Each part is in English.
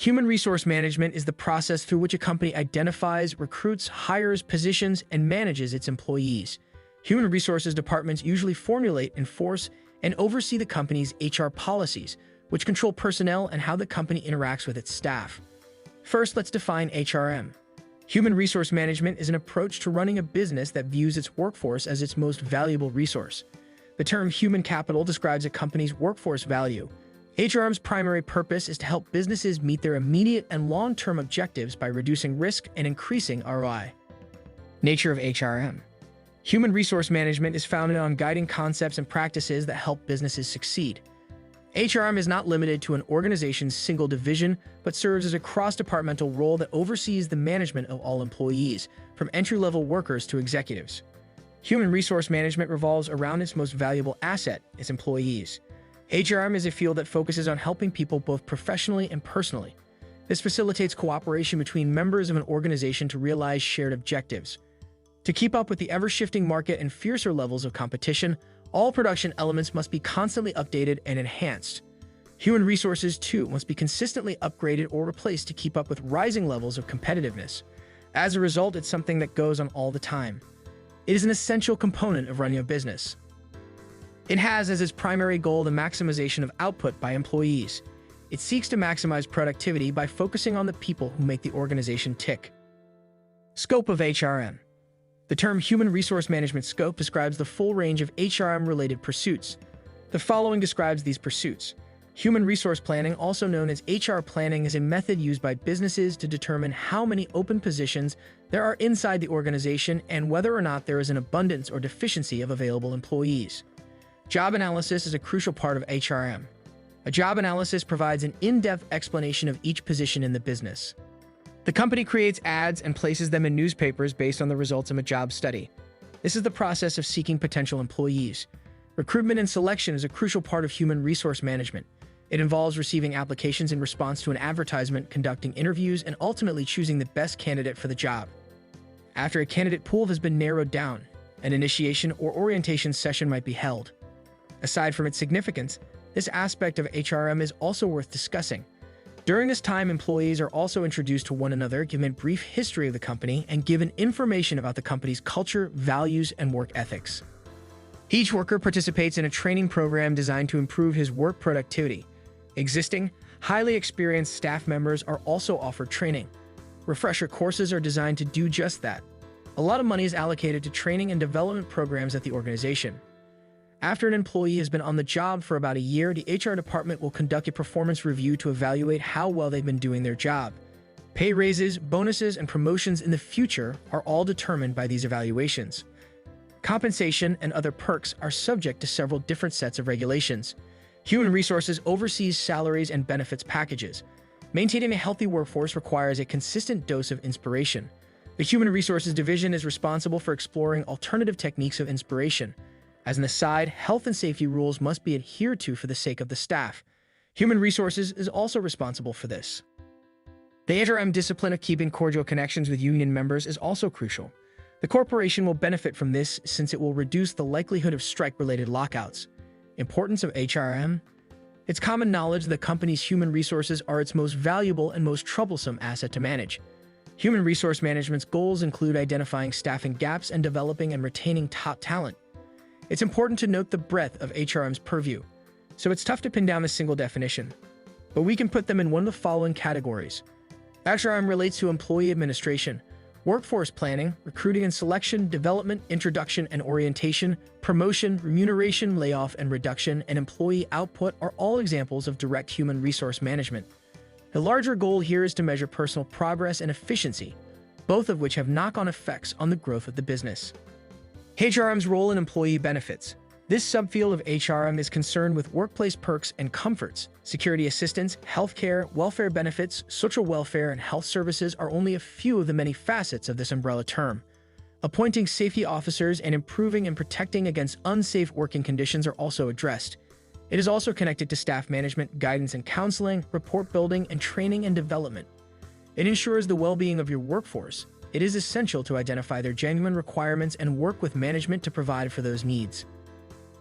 Human resource management is the process through which a company identifies, recruits, hires, positions, and manages its employees. Human resources departments usually formulate, enforce, and oversee the company's HR policies, which control personnel and how the company interacts with its staff. First, let's define HRM. Human resource management is an approach to running a business that views its workforce as its most valuable resource. The term human capital describes a company's workforce value. HRM's primary purpose is to help businesses meet their immediate and long-term objectives by reducing risk and increasing ROI. Nature of HRM. Human resource management is founded on guiding concepts and practices that help businesses succeed. HRM is not limited to an organization's single division, but serves as a cross-departmental role that oversees the management of all employees, from entry-level workers to executives. Human resource management revolves around its most valuable asset, its employees. HRM is a field that focuses on helping people both professionally and personally. This facilitates cooperation between members of an organization to realize shared objectives. To keep up with the ever-shifting market and fiercer levels of competition, all production elements must be constantly updated and enhanced. Human resources, too, must be consistently upgraded or replaced to keep up with rising levels of competitiveness. As a result, it's something that goes on all the time. It is an essential component of running a business. It has as its primary goal the maximization of output by employees. It seeks to maximize productivity by focusing on the people who make the organization tick. Scope of HRM. The term human resource management scope describes the full range of HRM-related pursuits. The following describes these pursuits. Human resource planning, also known as HR planning, is a method used by businesses to determine how many open positions there are inside the organization and whether or not there is an abundance or deficiency of available employees. Job analysis is a crucial part of HRM. A job analysis provides an in-depth explanation of each position in the business. The company creates ads and places them in newspapers based on the results of a job study. This is the process of seeking potential employees. Recruitment and selection is a crucial part of human resource management. It involves receiving applications in response to an advertisement, conducting interviews, and ultimately choosing the best candidate for the job. After a candidate pool has been narrowed down, an initiation or orientation session might be held. Aside from its significance, this aspect of HRM is also worth discussing. During this time, employees are also introduced to one another, given a brief history of the company, and given information about the company's culture, values, and work ethics. Each worker participates in a training program designed to improve his work productivity. Existing, highly experienced staff members are also offered training. Refresher courses are designed to do just that. A lot of money is allocated to training and development programs at the organization. After an employee has been on the job for about a year, the HR department will conduct a performance review to evaluate how well they've been doing their job. Pay raises, bonuses, and promotions in the future are all determined by these evaluations. Compensation and other perks are subject to several different sets of regulations. Human Resources oversees salaries and benefits packages. Maintaining a healthy workforce requires a consistent dose of inspiration. The Human Resources Division is responsible for exploring alternative techniques of inspiration. As an aside, health and safety rules must be adhered to for the sake of the staff. Human Resources is also responsible for this. The HRM discipline of keeping cordial connections with union members is also crucial. The corporation will benefit from this since it will reduce the likelihood of strike-related lockouts. Importance of HRM. It's common knowledge that the company's human resources are its most valuable and most troublesome asset to manage. Human resource management's goals include identifying staffing gaps and developing and retaining top talent. It's important to note the breadth of HRM's purview, so it's tough to pin down a single definition. But we can put them in one of the following categories. HRM relates to employee administration, workforce planning, recruiting and selection, development, introduction and orientation, promotion, remuneration, layoff and reduction, and employee output are all examples of direct human resource management. The larger goal here is to measure personal progress and efficiency, both of which have knock-on effects on the growth of the business. HRM's role in employee benefits. This subfield of HRM is concerned with workplace perks and comforts. Security assistance, healthcare, welfare benefits, social welfare, and health services are only a few of the many facets of this umbrella term. Appointing safety officers and improving and protecting against unsafe working conditions are also addressed. It is also connected to staff management, guidance and counseling, report building, and training and development. It ensures the well-being of your workforce. It is essential to identify their genuine requirements and work with management to provide for those needs.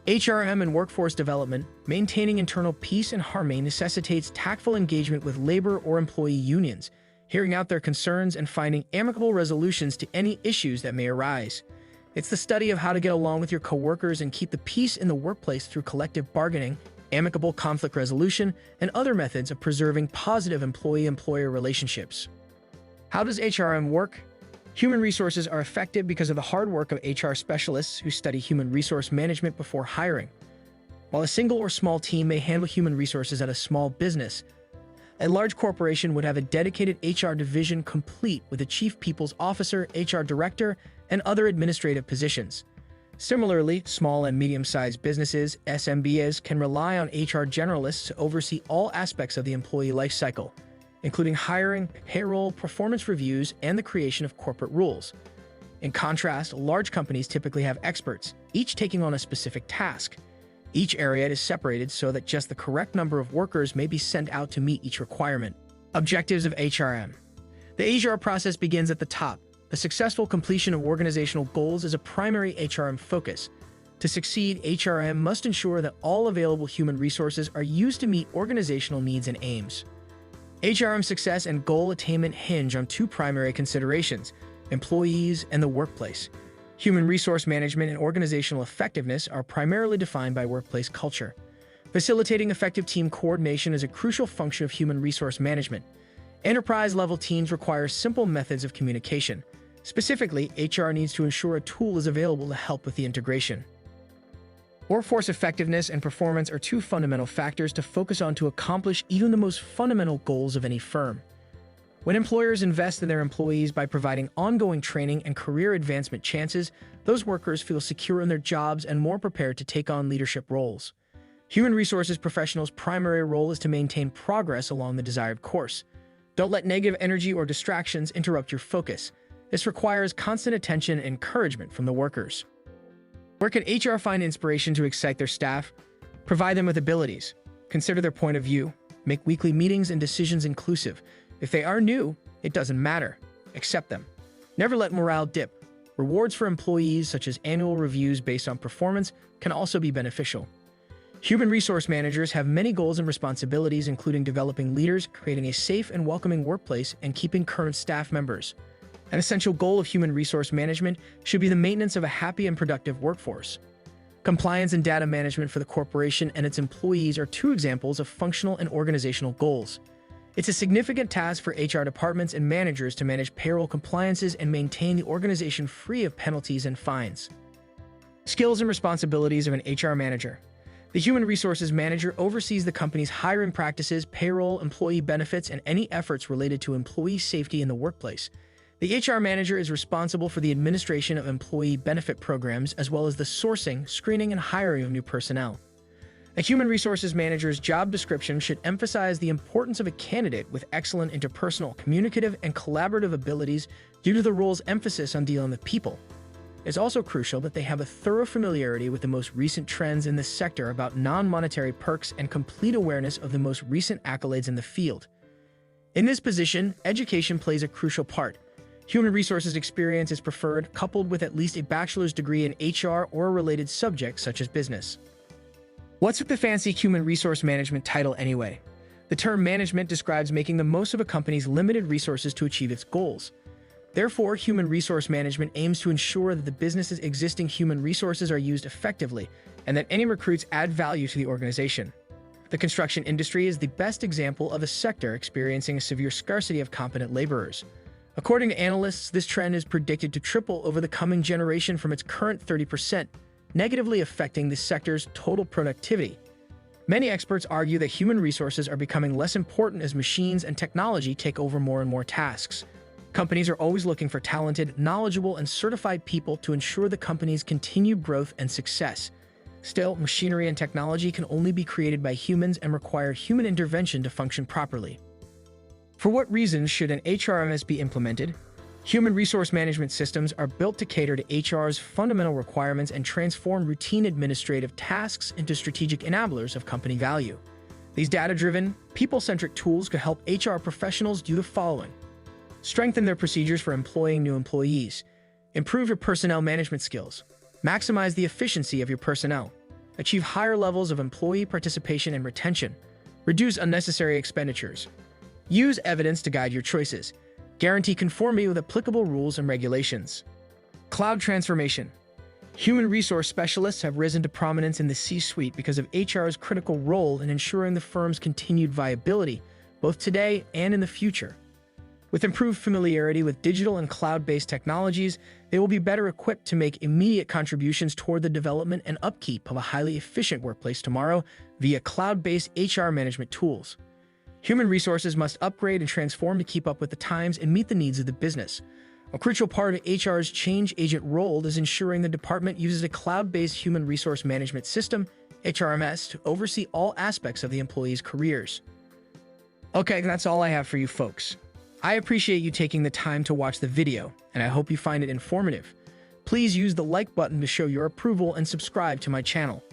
HRM and workforce development, maintaining internal peace and harmony necessitates tactful engagement with labor or employee unions, hearing out their concerns and finding amicable resolutions to any issues that may arise. It's the study of how to get along with your coworkers and keep the peace in the workplace through collective bargaining, amicable conflict resolution, and other methods of preserving positive employee-employer relationships. How does HRM work? Human resources are effective because of the hard work of HR specialists who study human resource management before hiring. While a single or small team may handle human resources at a small business, a large corporation would have a dedicated HR division complete with a chief people's officer, HR director, and other administrative positions. Similarly, small and medium-sized businesses, SMBs, can rely on HR generalists to oversee all aspects of the employee life cycle, including hiring, payroll, performance reviews, and the creation of corporate rules. In contrast, large companies typically have experts, each taking on a specific task. Each area is separated so that just the correct number of workers may be sent out to meet each requirement. Objectives of HRM. The HR process begins at the top. The successful completion of organizational goals is a primary HRM focus. To succeed, HRM must ensure that all available human resources are used to meet organizational needs and aims. HRM success and goal attainment hinge on two primary considerations: employees and the workplace. Human resource management and organizational effectiveness are primarily defined by workplace culture. Facilitating effective team coordination is a crucial function of human resource management. Enterprise-level teams require simple methods of communication. Specifically, HR needs to ensure a tool is available to help with the integration. Workforce effectiveness and performance are two fundamental factors to focus on to accomplish even the most fundamental goals of any firm. When employers invest in their employees by providing ongoing training and career advancement chances, those workers feel secure in their jobs and more prepared to take on leadership roles. Human resources professionals' primary role is to maintain progress along the desired course. Don't let negative energy or distractions interrupt your focus. This requires constant attention and encouragement from the workers. Where can HR find inspiration to excite their staff? Provide them with abilities. Consider their point of view. Make weekly meetings and decisions inclusive. If they are new, it doesn't matter. Accept them. Never let morale dip. Rewards for employees, such as annual reviews based on performance, can also be beneficial. Human resource managers have many goals and responsibilities, including developing leaders, creating a safe and welcoming workplace, and keeping current staff members. An essential goal of human resource management should be the maintenance of a happy and productive workforce. Compliance and data management for the corporation and its employees are two examples of functional and organizational goals. It's a significant task for HR departments and managers to manage payroll compliances and maintain the organization free of penalties and fines. Skills and responsibilities of an HR manager. The human resources manager oversees the company's hiring practices, payroll, employee benefits, and any efforts related to employee safety in the workplace. The HR manager is responsible for the administration of employee benefit programs, as well as the sourcing, screening, and hiring of new personnel. A human resources manager's job description should emphasize the importance of a candidate with excellent interpersonal, communicative, and collaborative abilities due to the role's emphasis on dealing with people. It's also crucial that they have a thorough familiarity with the most recent trends in this sector about non-monetary perks and complete awareness of the most recent accolades in the field. In this position, education plays a crucial part. Human resources experience is preferred, coupled with at least a bachelor's degree in HR or a related subject such as business. What's with the fancy human resource management title anyway? The term management describes making the most of a company's limited resources to achieve its goals. Therefore, human resource management aims to ensure that the business's existing human resources are used effectively and that any recruits add value to the organization. The construction industry is the best example of a sector experiencing a severe scarcity of competent laborers. According to analysts, this trend is predicted to triple over the coming generation from its current 30%, negatively affecting the sector's total productivity. Many experts argue that human resources are becoming less important as machines and technology take over more and more tasks. Companies are always looking for talented, knowledgeable, and certified people to ensure the company's continued growth and success. Still, machinery and technology can only be created by humans and require human intervention to function properly. For what reasons should an HRMS be implemented? Human resource management systems are built to cater to HR's fundamental requirements and transform routine administrative tasks into strategic enablers of company value. These data-driven, people-centric tools could help HR professionals do the following: strengthen their procedures for employing new employees, improve your personnel management skills, maximize the efficiency of your personnel, achieve higher levels of employee participation and retention, reduce unnecessary expenditures, use evidence to guide your choices, guarantee conformity with applicable rules and regulations. Cloud transformation. Human resource specialists have risen to prominence in the C-suite because of HR's critical role in ensuring the firm's continued viability, both today and in the future. With improved familiarity with digital and cloud-based technologies, they will be better equipped to make immediate contributions toward the development and upkeep of a highly efficient workplace tomorrow via cloud-based HR management tools. Human resources must upgrade and transform to keep up with the times and meet the needs of the business. A crucial part of HR's change agent role is ensuring the department uses a cloud-based human resource management system, HRMS, to oversee all aspects of the employees' careers. Okay, that's all I have for you folks. I appreciate you taking the time to watch the video, and I hope you find it informative. Please use the like button to show your approval and subscribe to my channel.